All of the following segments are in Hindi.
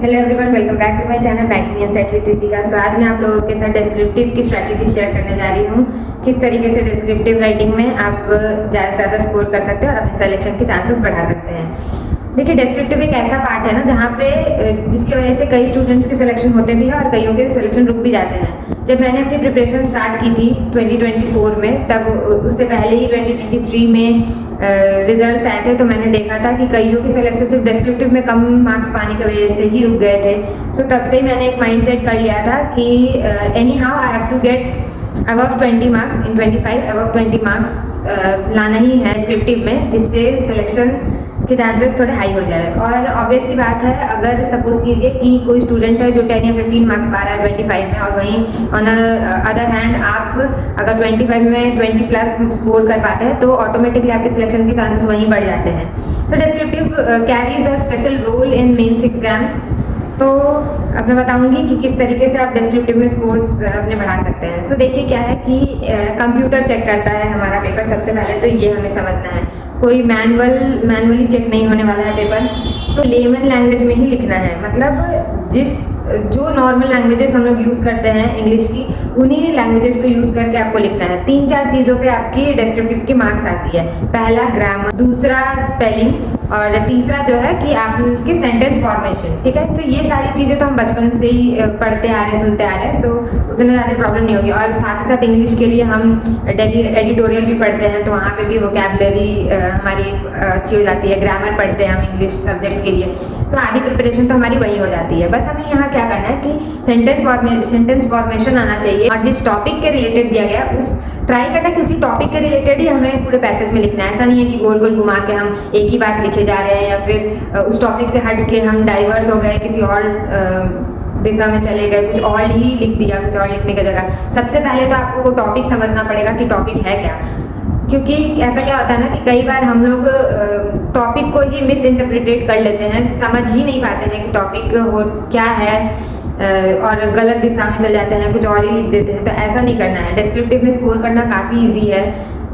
Hello everyone, welcome back to my channel banking insight with Ritika. So आज मैं आप लोगों के साथ डिस्क्रिप्टिव की स्ट्रैटेजी शेयर करने जा रही हूँ। किस तरीके से डिस्क्रिप्टिव राइटिंग में आप ज़्यादा से ज़्यादा स्कोर कर सकते हैं और अपने सिलेक्शन के चांसेस बढ़ा सकते हैं। देखिए, डिस्क्रिप्टिव एक ऐसा पार्ट है ना जहाँ पे जिसकी वजह से कई स्टूडेंट्स के सिलेक्शन होते भी हैं और कईयों के सिलेक्शन रुक भी जाते हैं। जब मैंने अपनी प्रिपरेशन स्टार्ट की थी 2024 में, तब उससे पहले ही 2023 में रिजल्ट्स आए थे, तो मैंने देखा था कि कईयों के सिलेक्शन सिर्फ डिस्क्रिप्टिव में कम मार्क्स पाने की वजह से ही रुक गए थे। सो तब से ही मैंने एक माइंड सेट कर लिया था कि anyhow I have to get above 20 marks in 25, above 20 marks लाना ही है डिस्क्रिप्टिव में, जिससे सिलेक्शन के चांसेस थोड़े हाई हो जाए। और ऑब्वियस सी बात है, अगर सपोज कीजिए कि कोई स्टूडेंट है जो 10 या 15 मार्क्स पा रहा है 25 में, और वहीं ऑन अदर हैंड आप अगर 25 में 20 प्लस स्कोर कर पाते हैं, तो ऑटोमेटिकली आपके सिलेक्शन के चांसेस वहीं बढ़ जाते हैं। So descriptive carries a special role in mains exam. तो अब मैं बताऊंगी कि किस तरीके से आप डिस्क्रिप्टिव में स्कोर्स अपने बढ़ा सकते हैं। सो देखिए, क्या है कि कंप्यूटर चेक करता है हमारा पेपर। सबसे पहले तो ये हमें समझना है, कोई मैनुअली चेक नहीं होने वाला है पेपर। सो लेमन लैंग्वेज में ही लिखना है, मतलब जो नॉर्मल लैंग्वेजेस हम लोग यूज़ करते हैं इंग्लिश की, उन्हीं लैंग्वेजेस को यूज़ करके आपको लिखना है। 3-4 चीज़ों पे आपकी डिस्क्रिप्टिव की मार्क्स आती है। पहला ग्रामर, दूसरा स्पेलिंग, और तीसरा जो है कि आपके सेंटेंस फॉर्मेशन। ठीक है, तो ये सारी चीज़ें तो हम बचपन से ही पढ़ते आ रहे हैं, सुनते आ रहे हैं। सो उतने ज़्यादा प्रॉब्लम नहीं होगी। और साथ ही साथ इंग्लिश के लिए हम डेली एडिटोरियल भी पढ़ते हैं, तो वहाँ पे भी वोकैबुलरी हमारी अच्छी हो जाती है। ग्रामर पढ़ते हैं हम इंग्लिश सब्जेक्ट के लिए। सो आधी प्रिपरेशन तो हमारी वही हो जाती है। बस हमें यहाँ क्या करना है कि सेंटेंस फॉर्मेशन आना चाहिए, और जिस टॉपिक के रिलेटेड दिया गया उस ट्राई करना कि उसी टॉपिक के रिलेटेड ही हमें पूरे पैसेज में लिखना है। ऐसा नहीं है कि गोल गोल घुमा के हम एक ही बात लिखे जा रहे हैं, या फिर उस टॉपिक से हट के हम डाइवर्स हो गए, किसी और दिशा में चले गए, कुछ और ही लिख दिया, कुछ और लिखने की जगह। सबसे पहले तो आपको वो टॉपिक समझना पड़ेगा कि टॉपिक है क्या। क्योंकि ऐसा क्या होता है ना कि कई बार हम लोग टॉपिक को ही मिस इंटरप्रिटेट कर लेते हैं, समझ ही नहीं पाते हैं कि टॉपिक हो क्या है, और गलत दिशा में चल जाते हैं, कुछ और ही लिख देते हैं। तो ऐसा नहीं करना है। डिस्क्रिप्टिव में स्कोर करना काफ़ी इजी है।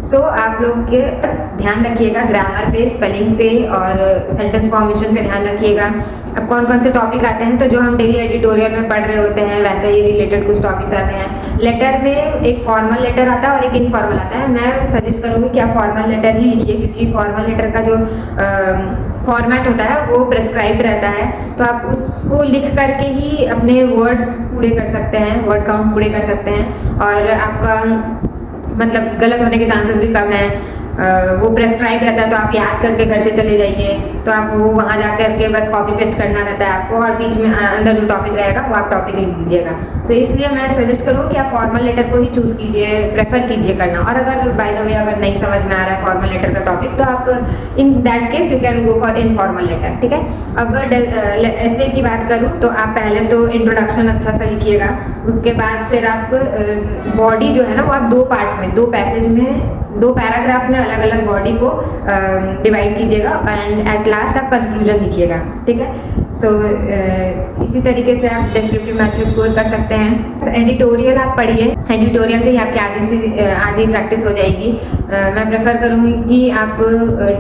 सो आप लोग के बस ध्यान रखिएगा ग्रामर पे, स्पेलिंग पे और सेंटेंस फॉर्मेशन पे ध्यान रखिएगा। अब कौन कौन से टॉपिक आते हैं, तो जो हम डेली एडिटोरियल में पढ़ रहे होते हैं वैसे ही रिलेटेड कुछ टॉपिक्स आते हैं। लेटर में एक फॉर्मल लेटर आता है और एक इनफॉर्मल आता है। मैं सजेस्ट करूँगी कि आप फॉर्मल लेटर ही लिखिए, क्योंकि फॉर्मल लेटर का जो फॉर्मेट होता है वो प्रेस्क्राइब रहता है। तो आप उसको लिख करके ही अपने वर्ड्स पूरे कर सकते हैं, वर्ड काउंट पूरे कर सकते हैं, और आपका मतलब गलत होने के चांसेस भी कम हैं। वो प्रेस्क्राइब रहता है, तो आप याद करके घर से चले जाइए, तो आप वो वहाँ जा करके बस कॉपी पेस्ट करना रहता है आपको, और बीच में अंदर जो टॉपिक रहेगा वो आप टॉपिक लिख दीजिएगा। तो इसलिए मैं सजेस्ट करूँ कि आप फॉर्मल लेटर को ही चूज़ कीजिए, प्रेफर कीजिए करना। और अगर बाय द वे अगर नहीं समझ में आ रहा है फॉर्मल लेटर का टॉपिक, तो आप in that case you can go for informal letter. ठीक है, अगर ऐसे की बात करूँ तो आप पहले तो इंट्रोडक्शन अच्छा सा लिखिएगा, उसके बाद फिर आप बॉडी जो है ना वो आप 2 पार्ट में, 2 पैसेज में, 2 पैराग्राफ में अलग अलग बॉडी को डिवाइड कीजिएगा, एंड एट लास्ट आप कंक्लूजन लिखिएगा। ठीक है, सो इसी तरीके से आप डिस्क्रिप्टिव में अच्छे स्कोर कर सकते हैं। एडिटोरियल आप पढ़िए, एडिटोरियल से ही आपकी आधी प्रैक्टिस हो जाएगी। मैं प्रेफर करूँगी कि आप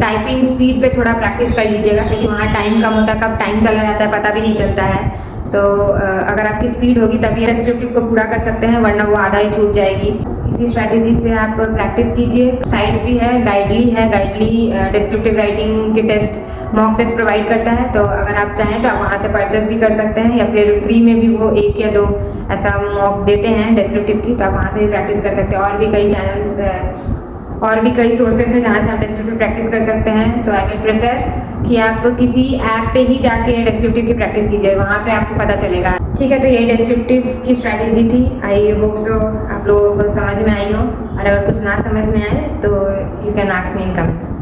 टाइपिंग स्पीड पे थोड़ा प्रैक्टिस कर लीजिएगा, क्योंकि वहाँ टाइम कम होता है, कब टाइम चला जाता है पता भी नहीं चलता है। सो अगर आपकी स्पीड होगी तभी डिस्क्रिप्टिव को पूरा कर सकते हैं, वरना वो आधा ही छूट जाएगी। इसी स्ट्रैटेजी से आप प्रैक्टिस कीजिए। साइट्स भी है, गाइडली डिस्क्रिप्टिव राइटिंग के टेस्ट, मॉक टेस्ट प्रोवाइड करता है। तो अगर आप चाहें तो आप वहाँ से परचेस भी कर सकते हैं, या फिर फ्री में भी वो 1 या 2 ऐसा मॉक देते हैं डिस्क्रिप्टिव की, तो आप वहाँ से भी प्रैक्टिस कर सकते हैं। और भी कई चैनल्स और भी कई सोर्सेस हैं जहाँ से आप डिस्क्रिप्टिव प्रैक्टिस कर सकते हैं। सो आई विल प्रेफर कि आप किसी ऐप पे ही जाके डिस्क्रिप्टिव की प्रैक्टिस कीजिए, वहाँ पे आपको पता चलेगा। ठीक है, तो यही डिस्क्रिप्टिव की स्ट्रैटेजी थी। आई होप सो आप लोगों को समझ में आई हो, और अगर कुछ ना समझ में आए तो you can ask me in comments.